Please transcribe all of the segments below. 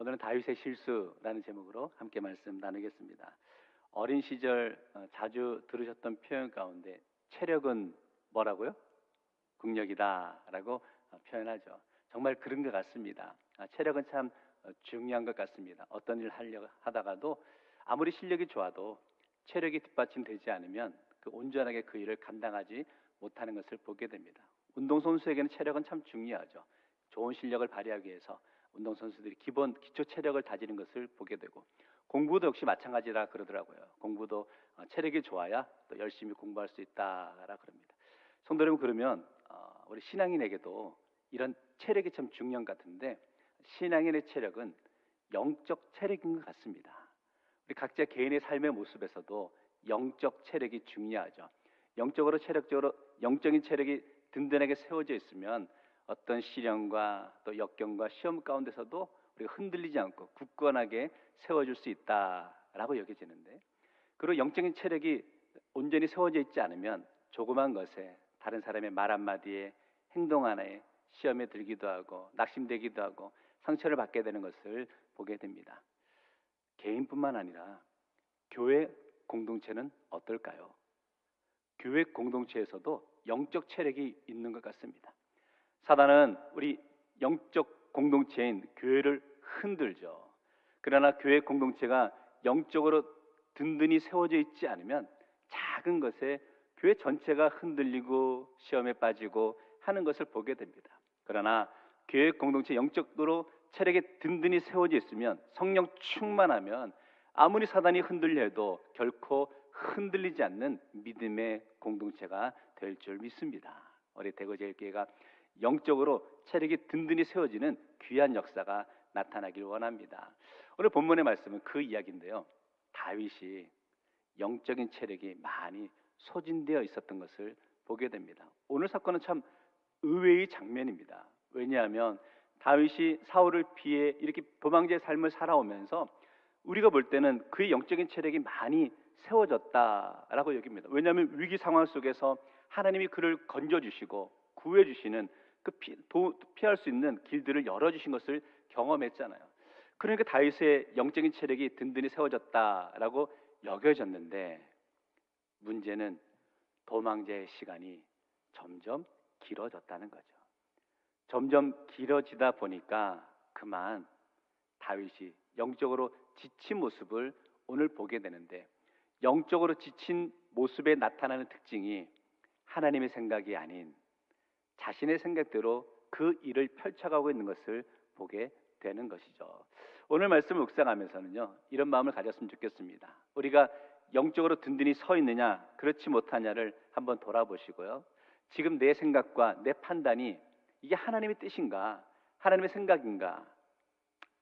오늘은 다윗의 실수라는 제목으로 함께 말씀 나누겠습니다. 어린 시절 자주 들으셨던 표현 가운데 체력은 뭐라고요? 국력이다라고 표현하죠. 정말 그런 것 같습니다. 체력은 참 중요한 것 같습니다. 어떤 일을 하려고 하다가도 아무리 실력이 좋아도 체력이 뒷받침되지 않으면 온전하게 그 일을 감당하지 못하는 것을 보게 됩니다. 운동선수에게는 체력은 참 중요하죠. 좋은 실력을 발휘하기 위해서 운동선수들이 기초 체력을 다지는 것을 보게 되고, 공부도 역시 마찬가지라 그러더라고요. 공부도 체력이 좋아야 또 열심히 공부할 수 있다라 그럽니다. 성도 여러분, 그러면 우리 신앙인에게도 이런 체력이 참 중요한 것 같은데, 신앙인의 체력은 영적 체력인 것 같습니다. 우리 각자 개인의 삶의 모습에서도 영적 체력이 중요하죠. 체력적으로 영적인 체력이 든든하게 세워져 있으면 어떤 시련과 또 역경과 시험 가운데서도 우리가 흔들리지 않고 굳건하게 세워줄 수 있다라고 여겨지는데, 그리고 영적인 체력이 온전히 세워져 있지 않으면 조그만 것에, 다른 사람의 말 한마디에, 행동 하나에 시험에 들기도 하고 낙심되기도 하고 상처를 받게 되는 것을 보게 됩니다. 개인뿐만 아니라 교회 공동체는 어떨까요? 교회 공동체에서도 영적 체력이 있는 것 같습니다. 사단은 우리 영적 공동체인 교회를 흔들죠. 그러나 교회 공동체가 영적으로 든든히 세워져 있지 않으면 작은 것에 교회 전체가 흔들리고 시험에 빠지고 하는 것을 보게 됩니다. 그러나 교회 공동체 영적으로 체력이 든든히 세워져 있으면, 성령 충만하면 아무리 사단이 흔들려 해도 결코 흔들리지 않는 믿음의 공동체가 될 줄 믿습니다. 우리 대구제일교회가 영적으로 체력이 든든히 세워지는 귀한 역사가 나타나길 원합니다. 오늘 본문의 말씀은 그 이야기인데요, 다윗이 영적인 체력이 많이 소진되어 있었던 것을 보게 됩니다. 오늘 사건은 참 의외의 장면입니다. 왜냐하면 다윗이 사울을 피해 이렇게 도망자의 삶을 살아오면서 우리가 볼 때는 그의 영적인 체력이 많이 세워졌다라고 여깁니다. 왜냐하면 위기 상황 속에서 하나님이 그를 건져주시고 구해주시는 피할 수 있는 길들을 열어주신 것을 경험했잖아요. 그러니까 다윗의 영적인 체력이 든든히 세워졌다라고 여겨졌는데, 문제는 도망자의 시간이 점점 길어졌다는 거죠. 점점 길어지다 보니까 그만 다윗이 영적으로 지친 모습을 오늘 보게 되는데, 영적으로 지친 모습에 나타나는 특징이 하나님의 생각이 아닌 자신의 생각대로 그 일을 펼쳐가고 있는 것을 보게 되는 것이죠. 오늘 말씀을 묵상하면서는요, 이런 마음을 가졌으면 좋겠습니다. 우리가 영적으로 든든히 서 있느냐 그렇지 못하냐를 한번 돌아보시고요, 지금 내 생각과 내 판단이 이게 하나님의 뜻인가, 하나님의 생각인가,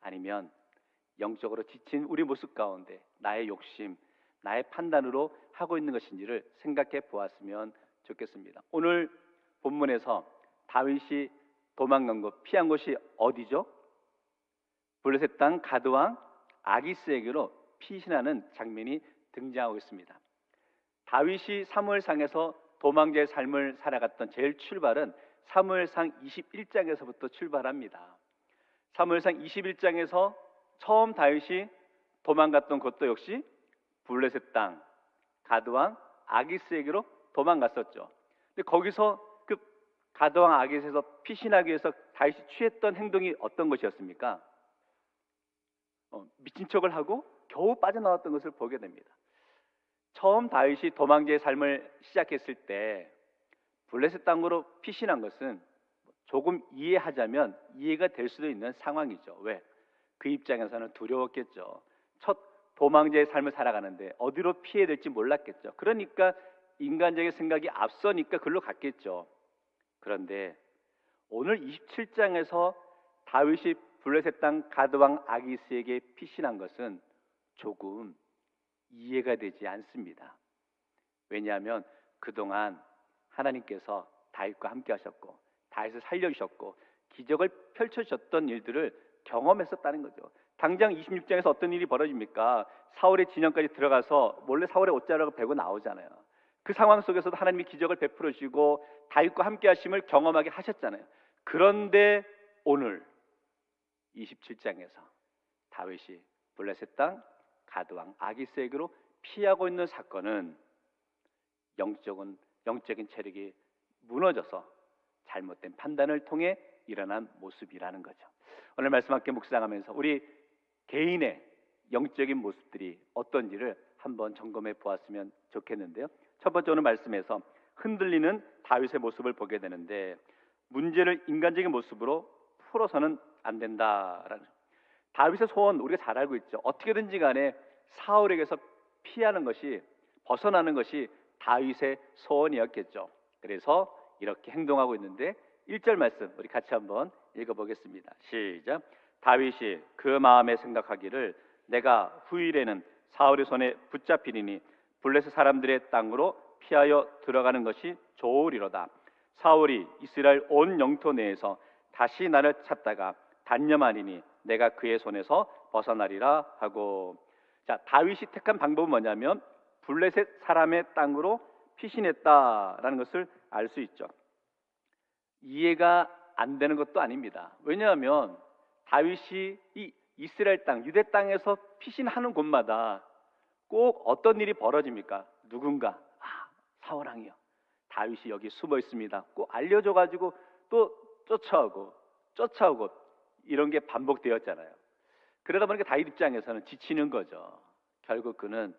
아니면 영적으로 지친 우리 모습 가운데 나의 욕심, 나의 판단으로 하고 있는 것인지를 생각해 보았으면 좋겠습니다. 오늘 본문에서 다윗이 도망간 곳, 피한 곳이 어디죠? 블레셋 땅 가드왕 아기스에게로 피신하는 장면이 등장하고 있습니다. 다윗이 사무엘상에서 도망자의 삶을 살아갔던 제일 출발은 사무엘상 21장에서부터 출발합니다. 사무엘상 21장에서 처음 다윗이 도망갔던 곳도 역시 블레셋 땅 가드왕 아기스에게로 도망갔었죠. 근데 거기서 그 가드왕 아기스에서 피신하기 위해서 다윗이 취했던 행동이 어떤 것이었습니까? 미친 척을 하고 겨우 빠져나왔던 것을 보게 됩니다. 처음 다윗이 도망자의 삶을 시작했을 때 블레셋 땅으로 피신한 것은 조금 이해하자면 이해가 될 수도 있는 상황이죠. 왜? 그 입장에서는 두려웠겠죠. 첫 도망자의 삶을 살아가는데 어디로 피해야 될지 몰랐겠죠. 그러니까 인간적인 생각이 앞서니까 글로 갔겠죠. 그런데 오늘 27장에서 다윗이 블레셋 땅 가드왕 아기스에게 피신한 것은 조금 이해가 되지 않습니다. 왜냐하면 그동안 하나님께서 다윗과 함께 하셨고 다윗을 살려주셨고 기적을 펼쳐주셨던 일들을 경험했었다는 거죠. 당장 26장에서 어떤 일이 벌어집니까? 사울의 진영까지 들어가서 몰래 사울의 옷자락을 베고 나오잖아요. 그 상황 속에서도 하나님이 기적을 베풀어 주시고 다윗과 함께 하심을 경험하게 하셨잖아요. 그런데 오늘 27장에서 다윗이 블레셋 땅 가드 왕 아기스에게로 피하고 있는 사건은 영적인 체력이 무너져서 잘못된 판단을 통해 일어난 모습이라는 거죠. 오늘 말씀 함께 묵상하면서 우리 개인의 영적인 모습들이 어떤지를 한번 점검해 보았으면 좋겠는데요. 첫 번째 오늘 말씀에서 흔들리는 다윗의 모습을 보게 되는데, 문제를 인간적인 모습으로 풀어서는 안 된다라는, 다윗의 소원 우리가 잘 알고 있죠. 어떻게든지 간에 사울에게서 피하는 것이, 벗어나는 것이 다윗의 소원이었겠죠. 그래서 이렇게 행동하고 있는데 1절 말씀 우리 같이 한번 읽어보겠습니다. 시작. 다윗이 그 마음에 생각하기를 내가 후일에는 사울의 손에 붙잡히리니 블레셋 사람들의 땅으로 피하여 들어가는 것이 좋으리로다. 사울이 이스라엘 온 영토 내에서 다시 나를 찾다가 단념하리니 내가 그의 손에서 벗어나리라 하고. 자, 다윗이 택한 방법은 뭐냐면 블레셋 사람의 땅으로 피신했다라는 것을 알 수 있죠. 이해가 안 되는 것도 아닙니다. 왜냐하면 다윗이 이 이스라엘 땅, 유대 땅에서 피신하는 곳마다 꼭 어떤 일이 벌어집니까? 누군가, 사울 왕이요, 다윗이 여기 숨어 있습니다, 꼭 알려줘가지고 또 쫓아오고 이런 게 반복되었잖아요. 그러다 보니까 다윗 입장에서는 지치는 거죠. 결국 그는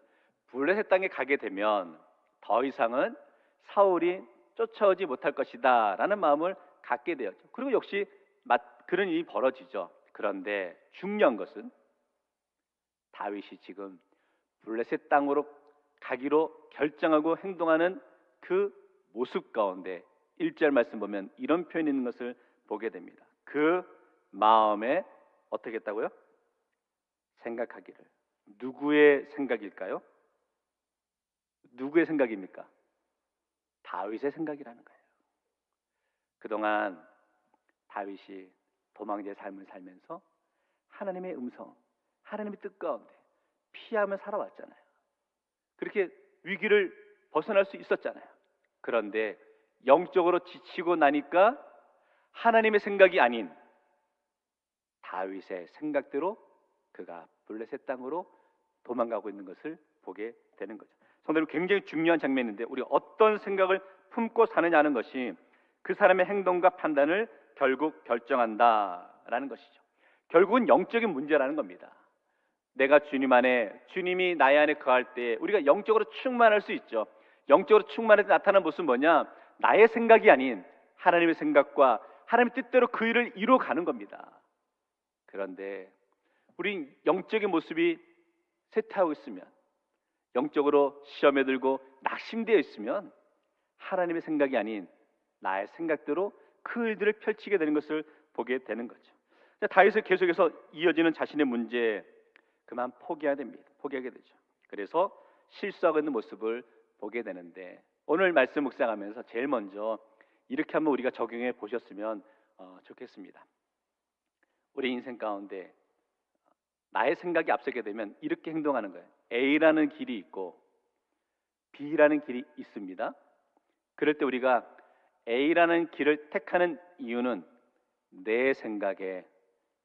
블레셋 땅에 가게 되면 더 이상은 사울이 쫓아오지 못할 것이다 라는 마음을 갖게 되었죠. 그리고 역시 그런 일이 벌어지죠. 그런데 중요한 것은 다윗이 지금 블레셋 땅으로 가기로 결정하고 행동하는 그 모습 가운데 1절 말씀 보면 이런 표현이 있는 것을 보게 됩니다. 그 마음에 어떻게 했다고요? 생각하기를. 누구의 생각일까요? 누구의 생각입니까? 다윗의 생각이라는 거예요. 그동안 다윗이 도망자의 삶을 살면서 하나님의 음성, 하나님의 뜻 가운데 피하며 살아왔잖아요. 그렇게 위기를 벗어날 수 있었잖아요. 그런데 영적으로 지치고 나니까 하나님의 생각이 아닌 다윗의 생각대로 그가 블레셋 땅으로 도망가고 있는 것을 보게 되는 거죠. 성도님, 굉장히 중요한 장면인데 우리가 어떤 생각을 품고 사느냐는 것이 그 사람의 행동과 판단을 결국 결정한다라는 것이죠. 결국은 영적인 문제라는 겁니다. 내가 주님이 나의 안에 거할 때 우리가 영적으로 충만할 수 있죠. 영적으로 충만해서 나타나는 모습은 뭐냐? 나의 생각이 아닌 하나님의 생각과 하나님의 뜻대로 그 일을 이루어가는 겁니다. 그런데 우리 영적인 모습이 쇠퇴하고 있으면, 영적으로 시험에 들고 낙심되어 있으면 하나님의 생각이 아닌 나의 생각대로 그 일들을 펼치게 되는 것을 보게 되는 거죠. 다윗은 계속해서 이어지는 자신의 문제, 그만 포기하게 되죠. 그래서 실수하고 있는 모습을 보게 되는데, 오늘 말씀 묵상하면서 제일 먼저 이렇게 한번 우리가 적용해 보셨으면 좋겠습니다. 우리 인생 가운데 나의 생각이 앞서게 되면 이렇게 행동하는 거예요. A라는 길이 있고 B라는 길이 있습니다. 그럴 때 우리가 A라는 길을 택하는 이유는 내 생각에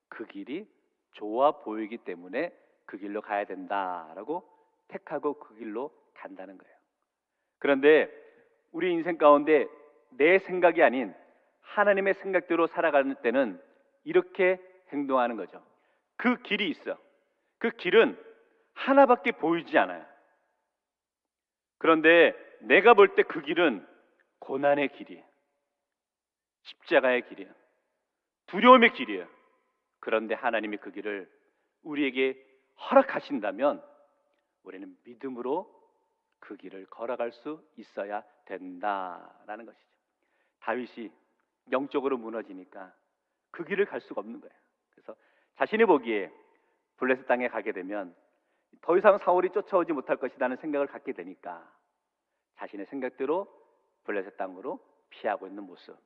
그 길이 좋아 보이기 때문에 그 길로 가야 된다라고 택하고 그 길로 간다는 거예요. 그런데 우리 인생 가운데 내 생각이 아닌 하나님의 생각대로 살아가는 때는 이렇게 행동하는 거죠. 그 길이 있어. 그 길은 하나밖에 보이지 않아요. 그런데 내가 볼 때 그 길은 고난의 길이에요. 십자가의 길이에요. 두려움의 길이에요. 그런데 하나님이 그 길을 우리에게 허락하신다면 우리는 믿음으로 그 길을 걸어갈 수 있어야 된다라는 것이죠. 다윗이 영적으로 무너지니까 그 길을 갈 수가 없는 거예요. 그래서 자신이 보기에 블레셋 땅에 가게 되면 더 이상 사울이 쫓아오지 못할 것이라는 생각을 갖게 되니까 자신의 생각대로 블레셋 땅으로 피하고 있는 모습,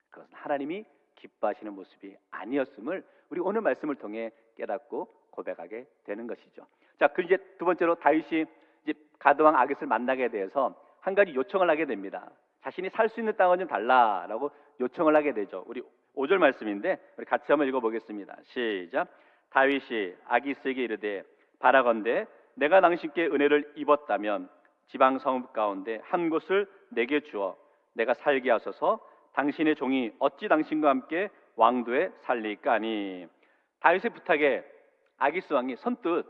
그것은 하나님이 기뻐하시는 모습이 아니었음을 우리 오늘 말씀을 통해 깨닫고 고백하게 되는 것이죠. 자, 그 이제 두 번째로 다윗이 이제 가드왕 아깃을 만나게 돼서 한 가지 요청을 하게 됩니다. 자신이 살 수 있는 땅은 좀 달라라고 요청을 하게 되죠. 우리 5절 말씀인데 우리 같이 한번 읽어보겠습니다. 시작. 다윗이 아기스에게 이르되 바라건대 내가 당신께 은혜를 입었다면 지방 성읍 가운데 한 곳을 내게 주어 내가 살게 하소서. 당신의 종이 어찌 당신과 함께 왕도에 살리까 하니. 다윗의 부탁에 아기스 왕이 선뜻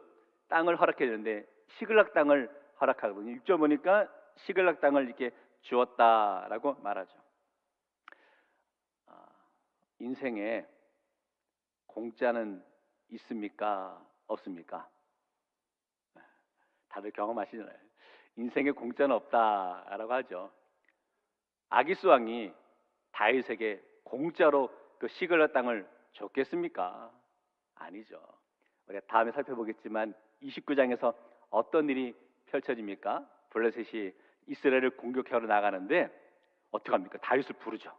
땅을 허락해 주는데 시글락 땅을 허락하거든요. 6절 보니까 시글락 땅을 이렇게 주었다라고 말하죠. 인생에 공짜는 있습니까? 없습니까? 다들 경험하시잖아요. 인생에 공짜는 없다라고 하죠. 아기스 왕이 다윗에게 공짜로 그 시글락 땅을 줬겠습니까? 아니죠. 우리가 다음에 살펴보겠지만 29장에서 어떤 일이 펼쳐집니까? 블레셋이 이스라엘을 공격하러 나가는데 어떻게 합니까? 다윗을 부르죠.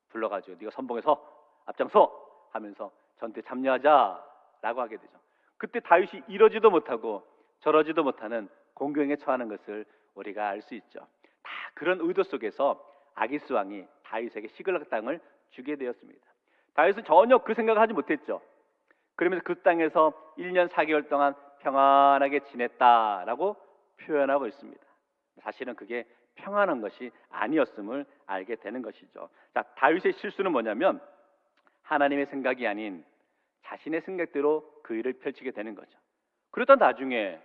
불러가지고 네가 선봉에서 앞장서 하면서 전투에 참여하자라고 하게 되죠. 그때 다윗이 이러지도 못하고 저러지도 못하는 공경에 처하는 것을 우리가 알 수 있죠. 다 그런 의도 속에서 아기스 왕이 다윗에게 시글락 땅을 주게 되었습니다. 다윗은 전혀 그 생각을 하지 못했죠. 그러면서 그 땅에서 1년 4개월 동안 평안하게 지냈다라고 표현하고 있습니다. 사실은 그게 평안한 것이 아니었음을 알게 되는 것이죠. 자, 다윗의 실수는 뭐냐면 하나님의 생각이 아닌 자신의 생각대로 그 일을 펼치게 되는 거죠. 그러다 나중에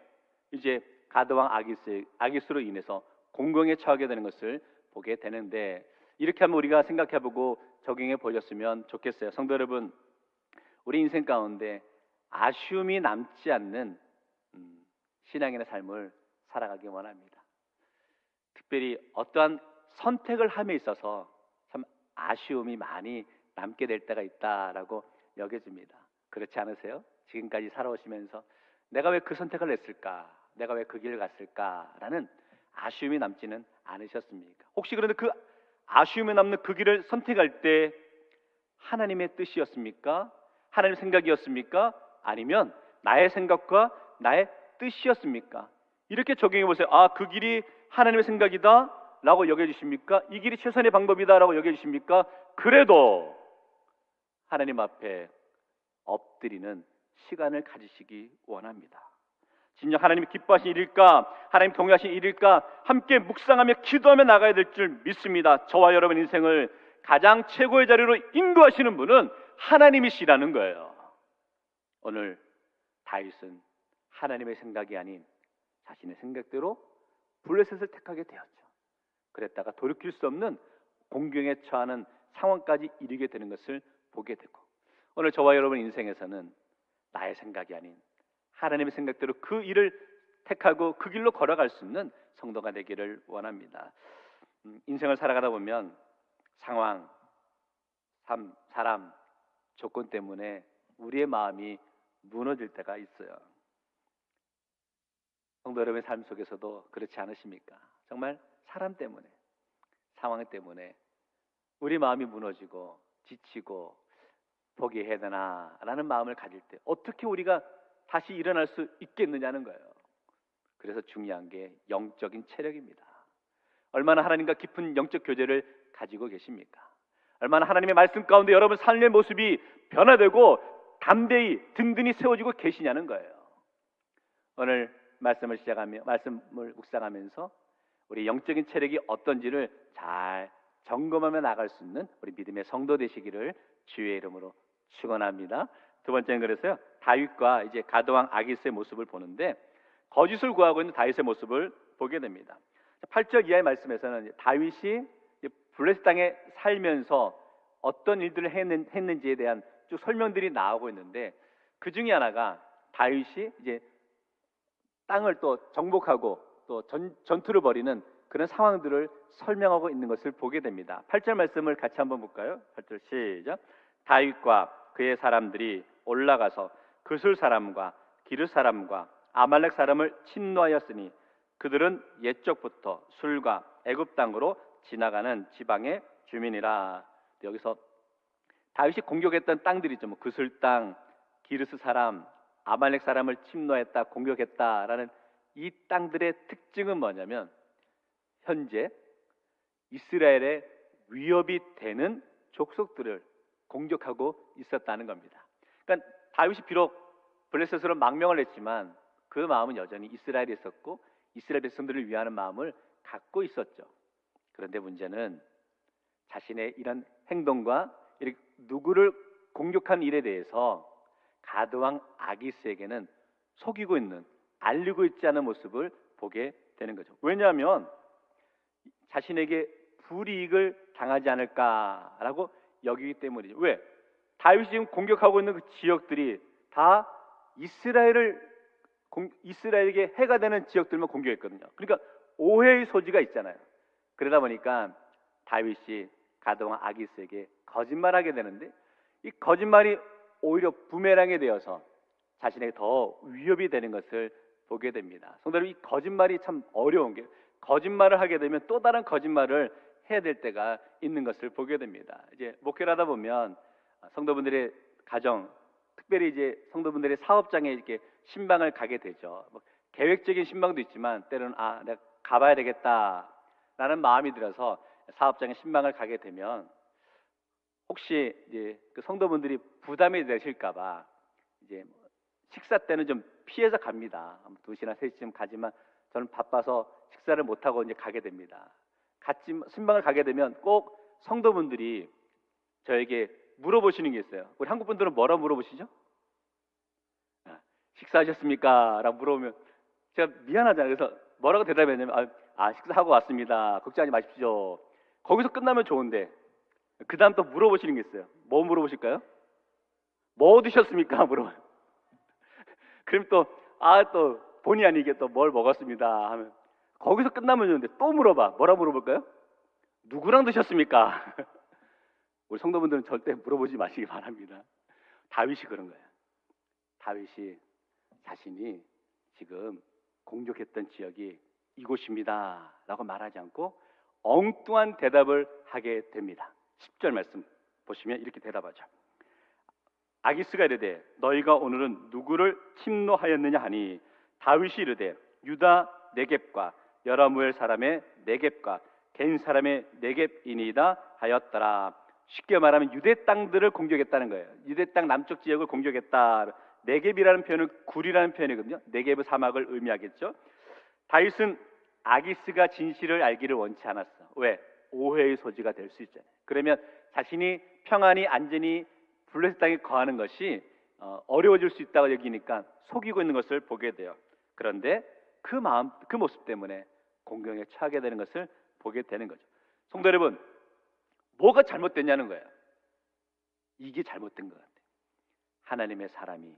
이제 가드왕 아기스로 인해서 공경에 처하게 되는 것을 보게 되는데, 이렇게 한번 우리가 생각해보고 적용해 보셨으면 좋겠어요. 성도 여러분, 우리 인생 가운데 아쉬움이 남지 않는 신앙인의 삶을 살아가기 원합니다. 특별히 어떠한 선택을 함에 있어서 참 아쉬움이 많이 남게 될 때가 있다라고 여겨집니다. 그렇지 않으세요? 지금까지 살아오시면서 내가 왜 그 선택을 했을까? 내가 왜 그 길을 갔을까? 라는 아쉬움이 남지는 않으셨습니까? 혹시 그런데 그 아쉬움이 남는 그 길을 선택할 때 하나님의 뜻이었습니까? 하나님의 생각이었습니까? 아니면 나의 생각과 나의 뜻이었습니까? 이렇게 적용해 보세요. 아, 그 길이 하나님의 생각이다 라고 여겨주십니까? 이 길이 최선의 방법이다 라고 여겨주십니까? 그래도 하나님 앞에 엎드리는 시간을 가지시기 원합니다. 진정 하나님이 기뻐하신 일일까? 하나님 동의하신 일일까? 함께 묵상하며 기도하며 나가야 될 줄 믿습니다. 저와 여러분 인생을 가장 최고의 자리로 인도하시는 분은 하나님이시라는 거예요. 오늘 다윗은 하나님의 생각이 아닌 자신의 생각대로 블레셋을 택하게 되었죠. 그랬다가 돌이킬 수 없는 공경에 처하는 상황까지 이르게 되는 것을 보게 되고, 오늘 저와 여러분 인생에서는 나의 생각이 아닌 하나님의 생각대로 그 일을 택하고 그 길로 걸어갈 수 있는 성도가 되기를 원합니다. 인생을 살아가다 보면 상황, 사람, 조건 때문에 우리의 마음이 무너질 때가 있어요. 성도 여러분의 삶 속에서도 그렇지 않으십니까? 정말 사람 때문에, 상황 때문에 우리 마음이 무너지고 지치고 포기해야 되나라는 마음을 가질 때 어떻게 우리가 다시 일어날 수 있겠느냐는 거예요. 그래서 중요한 게 영적인 체력입니다. 얼마나 하나님과 깊은 영적 교제를 가지고 계십니까? 얼마나 하나님의 말씀 가운데 여러분 삶의 모습이 변화되고 담대히 든든히 세워지고 계시냐는 거예요. 오늘 말씀을 묵상하면서 우리 영적인 체력이 어떤지를 잘 점검하며 나갈 수 있는 우리 믿음의 성도 되시기를 주의 이름으로 축원합니다. 두 번째는 그래서요, 다윗과 이제 가드왕 아기스의 모습을 보는데 거짓을 구하고 있는 다윗의 모습을 보게 됩니다. 8절 이하의 말씀에서는 다윗이 블레셋 땅에 살면서 어떤 일들을 했는지에 대한 쭉 설명들이 나오고 있는데, 그 중에 하나가 다윗이 이제 땅을 또 정복하고 또 전투를 벌이는 그런 상황들을 설명하고 있는 것을 보게 됩니다. 8절 말씀을 같이 한번 볼까요? 8절 시작. 다윗과 그의 사람들이 올라가서 그술 사람과 기르 사람과 아말렉 사람을 침노하였으니 그들은 옛적부터 술과 애굽 땅으로 지나가는 지방의 주민이라. 여기서 다윗이 공격했던 땅들이죠. 뭐 그술 땅, 기르스 사람, 아말렉 사람을 침노했다, 공격했다라는 이 땅들의 특징은 뭐냐면 현재 이스라엘의 위협이 되는 족속들을 공격하고 있었다는 겁니다. 그러니까 다윗이 비록 블레셋으로 망명을 했지만 그 마음은 여전히 이스라엘에 있었고 이스라엘 백성들을 위하는 마음을 갖고 있었죠. 그런데 문제는 자신의 이런 행동과 누구를 공격한 일에 대해서 가드왕 아기스에게는 속이고 있는, 알리고 있지 않은 모습을 보게 되는 거죠. 왜냐하면 자신에게 불이익을 당하지 않을까라고 여기기 때문이죠. 왜? 다윗이 지금 공격하고 있는 그 지역들이 다 이스라엘에게 해가 되는 지역들만 공격했거든요. 그러니까 오해의 소지가 있잖아요. 그러다 보니까 다윗이 가드왕 아기스에게 거짓말하게 되는데 이 거짓말이 오히려 부메랑이 되어서 자신에게 더 위협이 되는 것을 보게 됩니다. 성도 여러분, 이 거짓말이 참 어려운 게 거짓말을 하게 되면 또 다른 거짓말을 해야 될 때가 있는 것을 보게 됩니다. 이제 목회를 하다 보면 성도분들의 가정, 특별히 이제 성도분들의 사업장에 이렇게 신방을 가게 되죠. 뭐 계획적인 신방도 있지만 때로는 내가 가봐야 되겠다라는 마음이 들어서 사업장에 신방을 가게 되면 혹시 이제 그 성도분들이 부담이 되실까봐 이제 식사 때는 좀 피해서 갑니다. 2시나 3시쯤 가지만 저는 바빠서 식사를 못 하고 이제 가게 됩니다. 같이 신방을 가게 되면 꼭 성도분들이 저에게 물어보시는 게 있어요. 우리 한국 분들은 뭐라고 물어보시죠? 식사하셨습니까? 라고 물어보면 제가 미안하잖아요. 그래서 뭐라고 대답했냐면 식사하고 왔습니다. 걱정하지 마십시오. 거기서 끝나면 좋은데 그 다음 또 물어보시는 게 있어요. 뭐 물어보실까요? 뭐 드셨습니까? 물어봐요. 그럼 또 본의 아니게 또 뭘 먹었습니다 하면 거기서 끝나면 좋은데 또 물어봐. 뭐라 물어볼까요? 누구랑 드셨습니까? 우리 성도분들은 절대 물어보지 마시기 바랍니다. 다윗이 그런 거예요. 다윗이 자신이 지금 공격했던 지역이 이곳입니다 라고 말하지 않고 엉뚱한 대답을 하게 됩니다. 10절 말씀 보시면 이렇게 대답하죠. 아기스가 이르되 너희가 오늘은 누구를 침노하였느냐 하니 다윗이 이르되 유다 네겝과 여라무엘 사람의 네겝과 겐 사람의 네겝이니이다 하였더라. 쉽게 말하면 유대 땅들을 공격했다는 거예요. 유대 땅 남쪽 지역을 공격했다. 네겝이라는 표현은 굴이라는 표현이거든요. 네겝의 사막을 의미하겠죠. 다윗은 아기스가 진실을 알기를 원치 않았어. 왜? 오해의 소지가 될 수 있잖아요. 그러면 자신이 평안히 안전히 블레셋 땅에 거하는 것이 어려워질 수 있다고 여기니까 속이고 있는 것을 보게 돼요. 그런데 그 모습 때문에 공경에 처하게 되는 것을 보게 되는 거죠. 성도 여러분, 뭐가 잘못됐냐는 거예요. 이게 잘못된 것 같아요. 하나님의 사람이,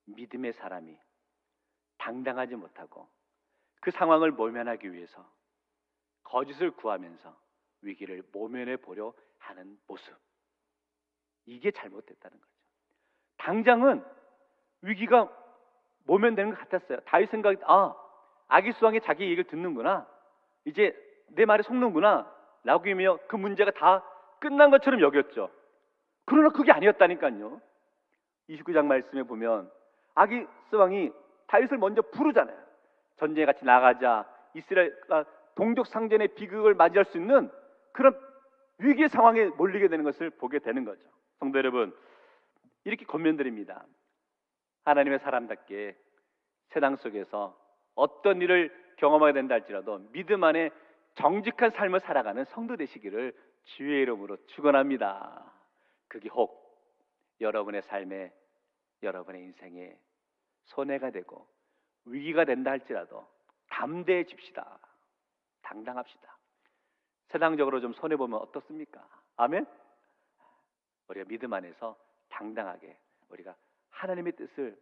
믿음의 사람이 당당하지 못하고 그 상황을 모면하기 위해서 거짓을 구하면서 위기를 모면해 보려 하는 모습, 이게 잘못됐다는 거죠. 당장은 위기가 모면되는 것 같았어요. 다윗 생각이 아기스 왕이 자기 얘기를 듣는구나, 이제 내 말에 속는구나 라고 하며 그 문제가 다 끝난 것처럼 여겼죠. 그러나 그게 아니었다니까요. 29장 말씀에 보면 아기스 왕이 다윗을 먼저 부르잖아요. 전쟁에 같이 나가자, 이스라엘과 동족 상전의 비극을 맞이할 수 있는 그런 위기의 상황에 몰리게 되는 것을 보게 되는 거죠. 성도 여러분, 이렇게 권면드립니다. 하나님의 사람답게 세상 속에서 어떤 일을 경험하게 된다 할지라도 믿음 안에 정직한 삶을 살아가는 성도 되시기를 주의 이름으로 축원합니다. 그게 혹 여러분의 삶에, 여러분의 인생에 손해가 되고 위기가 된다 할지라도 담대해집시다. 당당합시다. 세상적으로 좀 손해보면 어떻습니까? 아멘? 우리가 믿음 안에서 당당하게 우리가 하나님의 뜻을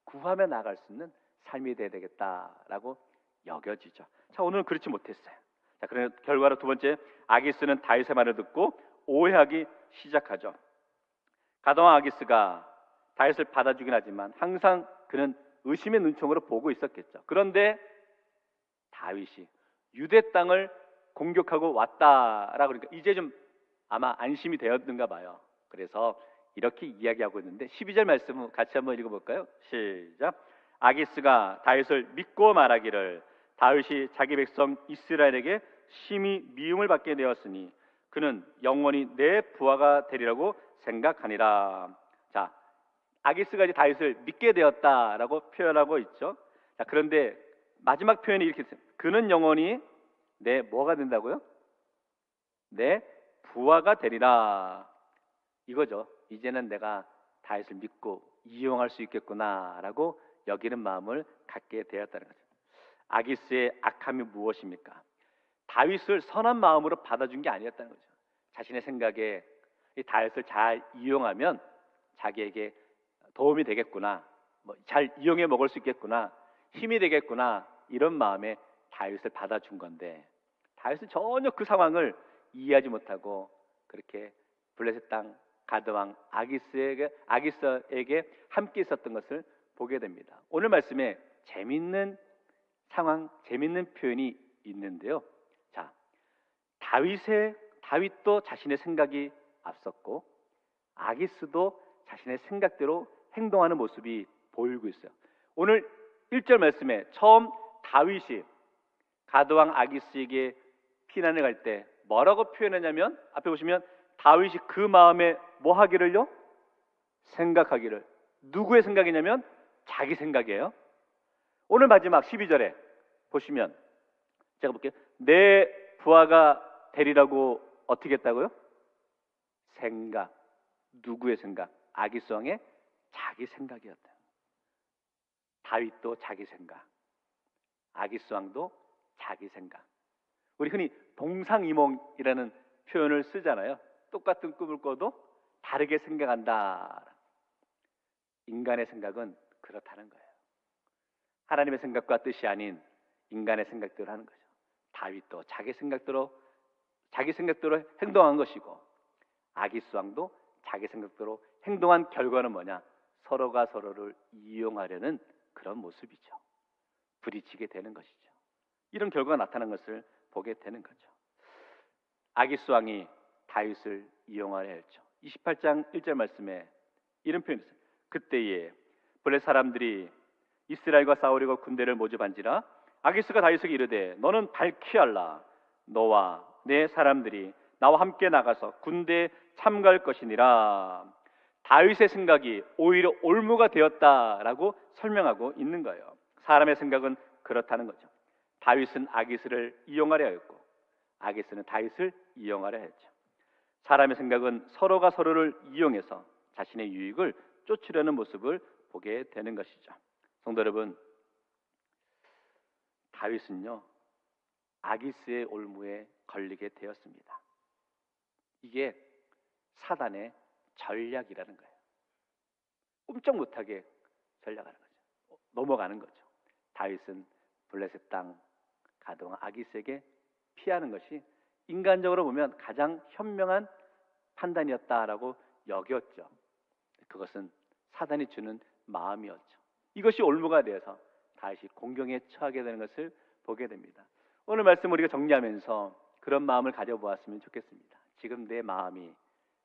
구하며 나아갈 수 있는 삶이 되어야 되겠다라고 여겨지죠. 자, 오늘은 그렇지 못했어요. 자, 그러면 결과로 두 번째, 아기스는 다윗의 말을 듣고 오해하기 시작하죠. 가드왕 아기스가 다윗을 받아주긴 하지만 항상 그는 의심의 눈총으로 보고 있었겠죠. 그런데 다윗이 유대 땅을 공격하고 왔다라고 그러니까 이제 좀 아마 안심이 되었는가 봐요. 그래서 이렇게 이야기하고 있는데 12절 말씀 같이 한번 읽어볼까요? 시작. 아기스가 다윗을 믿고 말하기를 다윗이 자기 백성 이스라엘에게 심히 미움을 받게 되었으니 그는 영원히 내 부하가 되리라고 생각하니라. 자, 아기스가 이제 다윗을 믿게 되었다라고 표현하고 있죠. 자, 그런데 마지막 표현이 이렇게 있어요. 그는 영원히 내 뭐가 된다고요? 내 부하가 되리라. 이거죠. 이제는 내가 다윗을 믿고 이용할 수 있겠구나라고 여기는 마음을 갖게 되었다는 거죠. 아기스의 악함이 무엇입니까? 다윗을 선한 마음으로 받아준 게 아니었다는 거죠. 자신의 생각에 이 다윗을 잘 이용하면 자기에게 도움이 되겠구나, 잘 이용해 먹을 수 있겠구나, 힘이 되겠구나, 이런 마음에 다윗을 받아준 건데, 다윗은 전혀 그 상황을 이해하지 못하고 그렇게 블레셋 땅 가드왕 아기스에게 함께 있었던 것을 보게 됩니다. 오늘 말씀에 재밌는 상황, 재밌는 표현이 있는데요. 자, 다윗도 자신의 생각이 앞섰고 아기스도 자신의 생각대로 행동하는 모습이 보이고 있어요. 오늘 1절 말씀에 처음 다윗이 가드왕 아기스에게 피난을 갈 때 뭐라고 표현하냐면, 앞에 보시면 다윗이 그 마음에 뭐 하기를요? 생각하기를. 누구의 생각이냐면 자기 생각이에요. 오늘 마지막 12절에 보시면, 제가 볼게요. 내 부하가 되리라고 어떻게 했다고요? 생각. 누구의 생각? 아기스 왕의 자기 생각이었다. 다윗도 자기 생각, 아기스 왕도 자기 생각. 우리 흔히 동상이몽이라는 표현을 쓰잖아요. 똑같은 꿈을 꿔도 다르게 생각한다. 인간의 생각은 그렇다는 거예요. 하나님의 생각과 뜻이 아닌 인간의 생각대로 하는 거죠. 다윗도 자기 생각대로 행동한 것이고, 아기스 왕도 자기 생각대로 행동한 결과는 뭐냐? 서로가 서로를 이용하려는 그런 모습이죠. 부딪히게 되는 것이죠. 이런 결과가 나타난 것을 보게 되는 거죠. 아기스 왕이 다윗을 이용하려 했죠. 28장 1절 말씀에 이런 표현이 있어요. 그때에 블레 사람들이 이스라엘과 싸우려고 군대를 모집한지라 아기스가 다윗에게 이르되 너는 발키알라. 너와 내 사람들이 나와 함께 나가서 군대에 참가할 것이니라. 다윗의 생각이 오히려 올무가 되었다라고 설명하고 있는 거예요. 사람의 생각은 그렇다는 거죠. 다윗은 아기스를 이용하려 했고 아기스는 다윗을 이용하려 했죠. 사람의 생각은 서로가 서로를 이용해서 자신의 유익을 쫓으려는 모습을 보게 되는 것이죠. 성도 여러분, 다윗은요 아기스의 올무에 걸리게 되었습니다. 이게 사단의 전략이라는 거예요. 꼼짝 못하게 전략하는 거죠. 넘어가는 거죠. 다윗은 블레셋 땅 가드왕 아기스에게 피하는 것이 인간적으로 보면 가장 현명한 판단이었다라고 여겼죠. 그것은 사단이 주는 마음이었죠. 이것이 올무가 되어서 다윗이 공경에 처하게 되는 것을 보게 됩니다. 오늘 말씀 우리가 정리하면서 그런 마음을 가져보았으면 좋겠습니다. 지금 내 마음이,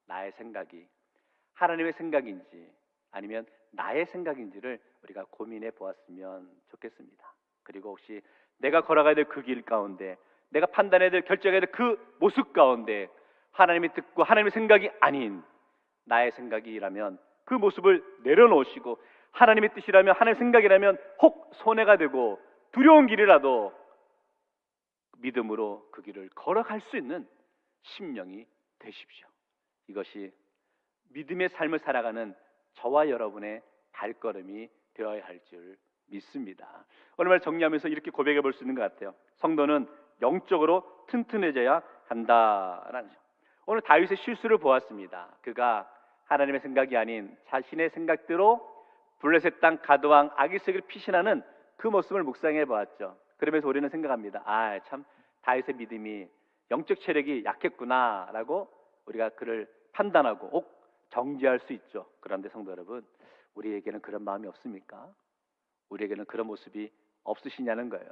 나의 생각이 하나님의 생각인지 아니면 나의 생각인지를 우리가 고민해 보았으면 좋겠습니다. 그리고 혹시 내가 걸어가야 될 그 길 가운데, 내가 판단해야 될, 결정해야 될 그 모습 가운데 하나님의 뜻과 하나님의 생각이 아닌 나의 생각이라면 그 모습을 내려놓으시고, 하나님의 뜻이라면, 하나님의 생각이라면 혹 손해가 되고 두려운 길이라도 믿음으로 그 길을 걸어갈 수 있는 심령이 되십시오. 이것이 믿음의 삶을 살아가는 저와 여러분의 발걸음이 되어야 할 줄 믿습니다. 오늘 말 정리하면서 이렇게 고백해 볼 수 있는 것 같아요. 성도는 영적으로 튼튼해져야 한다라는 거죠. 오늘 다윗의 실수를 보았습니다. 그가 하나님의 생각이 아닌 자신의 생각대로 블레셋 땅 가드왕 아기스에게 피신하는 그 모습을 묵상해 보았죠. 그러면서 우리는 생각합니다. 참 다윗의 믿음이, 영적 체력이 약했구나라고 우리가 그를 판단하고 혹 정죄할 수 있죠. 그런데 성도 여러분, 우리에게는 그런 마음이 없습니까? 우리에게는 그런 모습이 없으시냐는 거예요.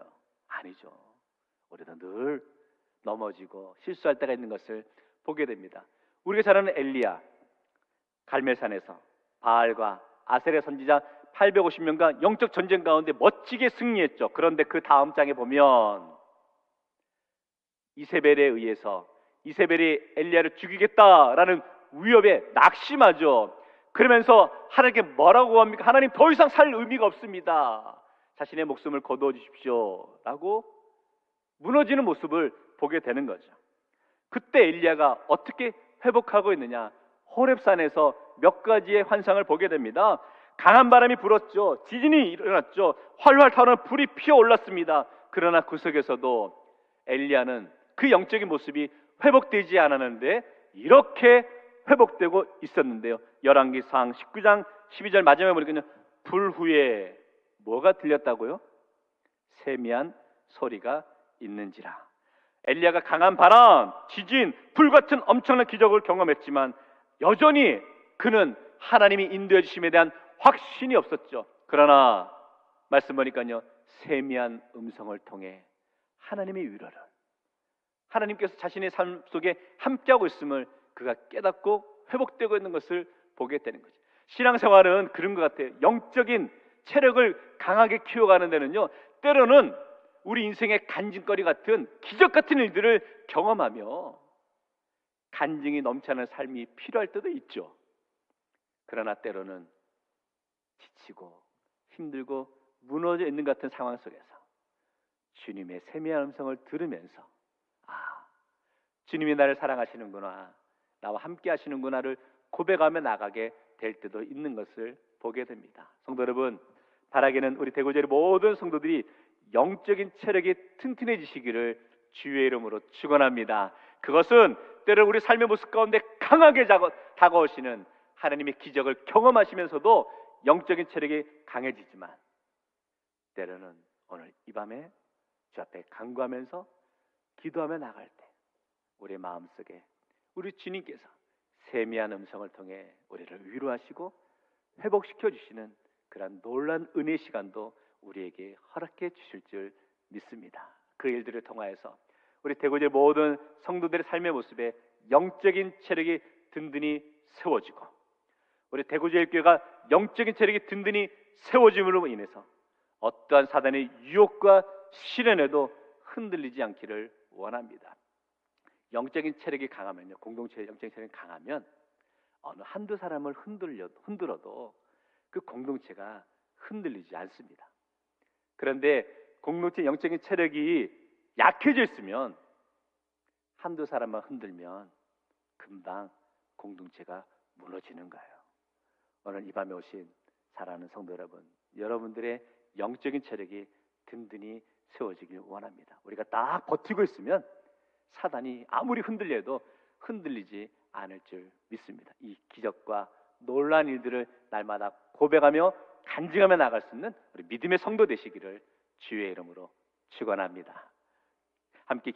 아니죠. 우리도 늘 넘어지고 실수할 때가 있는 것을 보게 됩니다. 우리가 잘 아는 엘리야, 갈멜산에서 바알과 아셀의 선지자 850명과 영적 전쟁 가운데 멋지게 승리했죠. 그런데 그 다음 장에 보면 이세벨에 의해서 이세벨이 엘리야를 죽이겠다라는 위협에 낙심하죠. 그러면서 하나님께 뭐라고 합니까? 하나님 더 이상 살 의미가 없습니다. 자신의 목숨을 거두어 주십시오 라고 무너지는 모습을 보게 되는 거죠. 그때 엘리야가 어떻게 회복하고 있느냐? 호렙산에서 몇 가지의 환상을 보게 됩니다. 강한 바람이 불었죠. 지진이 일어났죠. 활활 타오르는 불이 피어올랐습니다. 그러나 그 속에서도 엘리야는 그 영적인 모습이 회복되지 않았는데 이렇게 회복되고 있었는데요. 열왕기상 19장 12절 마지막에 보니까요, 불 후에 뭐가 들렸다고요? 세미한 소리가 있는지라. 엘리야가 강한 바람, 지진, 불 같은 엄청난 기적을 경험했지만 여전히 그는 하나님이 인도해 주심에 대한 확신이 없었죠. 그러나 말씀 보니까요, 세미한 음성을 통해 하나님의 위로를, 하나님께서 자신의 삶 속에 함께하고 있음을 그가 깨닫고 회복되고 있는 것을 보게 되는 거죠. 신앙생활은 그런 것 같아요. 영적인 체력을 강하게 키워가는 데는요, 때로는 우리 인생의 간증거리 같은 기적 같은 일들을 경험하며 간증이 넘쳐나는 삶이 필요할 때도 있죠. 그러나 때로는 지치고 힘들고 무너져 있는 것 같은 상황 속에서 주님의 세미한 음성을 들으면서 주님이 나를 사랑하시는구나, 나와 함께 하시는구나를 고백하며 나가게 될 때도 있는 것을 보게 됩니다. 성도 여러분, 바라기는 우리 대구제의 모든 성도들이 영적인 체력이 튼튼해지시기를 주의 이름으로 축원합니다. 그것은 때로 우리 삶의 모습 가운데 강하게 다가오시는 하나님의 기적을 경험하시면서도 영적인 체력이 강해지지만, 때로는 오늘 이 밤에 주 앞에 간구하면서 기도하며 나갈 때 우리의 마음속에 우리 주님께서 세미한 음성을 통해 우리를 위로하시고 회복시켜 주시는 그런 놀라운 은혜의 시간도 우리에게 허락해 주실 줄 믿습니다. 그 일들을 통하여서 우리 대구제 모든 성도들의 삶의 모습에 영적인 체력이 든든히 세워지고, 우리 대구제일교회가 영적인 체력이 든든히 세워짐으로 인해서 어떠한 사단의 유혹과 시련에도 흔들리지 않기를 원합니다. 영적인 체력이 강하면요, 공동체의 영적인 체력이 강하면 어느 한두 사람을 흔들어도 그 공동체가 흔들리지 않습니다. 그런데 공동체 영적인 체력이 약해져 있으면 한두 사람만 흔들면 금방 공동체가 무너지는 거예요. 오늘 이 밤에 오신 사랑하는 성도 여러분, 여러분들의 영적인 체력이 든든히 세워지길 원합니다. 우리가 딱 버티고 있으면 사단이 아무리 흔들려도 흔들리지 않을 줄 믿습니다. 이 기적과 놀라운 일들을 날마다 고백하며 간증하며 나갈 수 있는 우리 믿음의 성도 되시기를 주의 이름으로 축원합니다. 함께